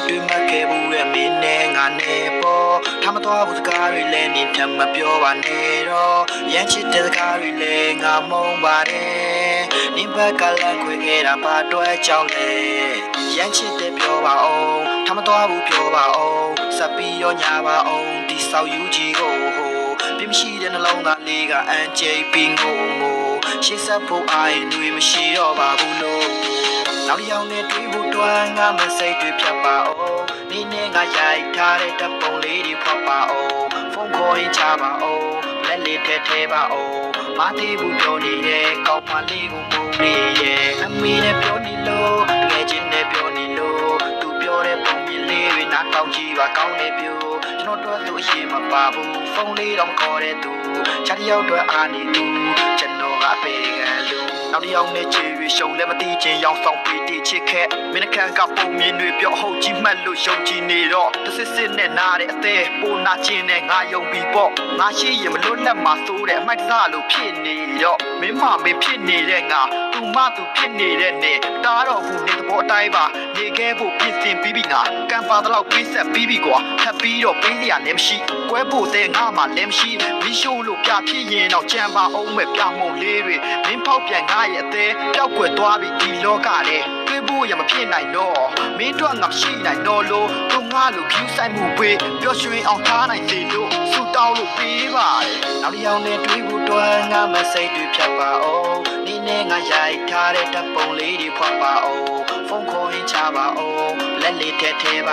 တွေမှတ်ခဲ့ဘူးရဲ့မင်းနဲ့ငါနဲ့ပေါ့ထားမသွားဘူးစကားတွေလည်းနေထမပြောပါနဲ့တော့ရမ်းချစ်တဲ့စကားတွေလည်းငါမုန်းပါတယ်နေဘက်ကလည်းခွေခဲ့တာပါတွဲကြောင်းလေရမ်းချစ်တဲ့ပြောပါအောင်ထားမသွားဘူးပြောပါအောင်စပ်ပြီးရောညာပါအောင်ဒီဆောက်ယူကြီးကိုဟိုပြမရှိတဲ့နှလုံးသားလေးကအန်ကျိပင်းကိုရှေ့ဆက်ဖို့အားရင်တွေမရှိတော့ပါဘူးလို့နောက်တစ်ယောက်နဲ့တွေ့ဖို့တွန်းငါမစိတ်တွေဖြတ်ပါအောင်နေနဲ့ငါရိုက်ထားတဲ့တပ်ပုံလေးတွေဖောက်ပါအောင်ဖုန်းခေါ်ရင်ချပါအောင်လက်လေးထဲပါအောင်မသေးဘူးပြောနေတဲ့ကောင်းမလေးကိုမုန်းနေရဲ့အမေနဲ့ပြောနေလို့ငယ်ချင်းနဲ့ပြောနေလို့သူပြောတဲ့ပုံမြင်လေးတွေနားကောင်းကြည့်ပါကောင်းနေပြို့ကျွန်တော်တို့သူအရင်မပါဘူးဖုန်းလေးတော့ခေါ်တဲ့သူချာတယောက်တော့အားနေသူကျွန်တော်ကပေကန်လူနောက်တစ်ယောက်နဲ့ချေရွေရှုံလည်းမသိချင်းရောင်ဆောင်ပြီးတိချစ်ခဲ့မင်းခန့်ကပုံမြင်တွေပြောဟုတ်ကြီးမှတ်လို့ယုံကြည်နေတော့တစ်စစ်စစ်နဲ့နားတဲ့အသေးပိုနာချင်းနဲ့ငါယုံပြီးပေါ့ငါရှိရင်မလွတ်လပ်မှာစိုးတဲ့အမိုက်စားလို့ဖြစ်နေတော့မင်းမဖြစ်နေတဲ့ငါသူမသူဖြစ်နေတဲ့နဲ့တားတော့ဘူးနေသဘောအတိုင်းပါနေခဲ့ဖို့ပြင်ဆင်ပြီးပြီငါကံပါတော့ပြေးဆက်ပြီးပြီကွာထပ်ပြီးတော့ပေးစရာလည်းမရှိကွဲဖို့တဲ့ငါမှလည်းမရှိမီးရှို့လို့ပြဖြစ်ရင်တော့ကြံပါအောင်မဲ့ပြမုံလေးတွေမင်းဖောက်ပြန်ငါရဲ့အသေးပျောက်ကွယ်သွားပြီဒီလောကတဲ့တွေ့ဖို့ရမဖြစ်နိုင်တော့မင်းတို့ငါရှိနိုင်တော့လို့သူငါလို view ဆိုင်မှုပေးပျော်ရွှင်အောင်ထားနိုင်စေလို့ဆူတောင်းလို့ပေးပါတယ်နောက်တစ်ယောက်နဲ့တွေ့ဖို့တွန်းငါမစိတ်တွေဖြတ်ပါအောင်နေနဲ့ငါရိုက်ထားတဲ့တပ်ပုံလေးတွေဖွာပါအောင်ဖုန်းခေါ်ရင်ချပါအောင်လက်လေးထဲပါ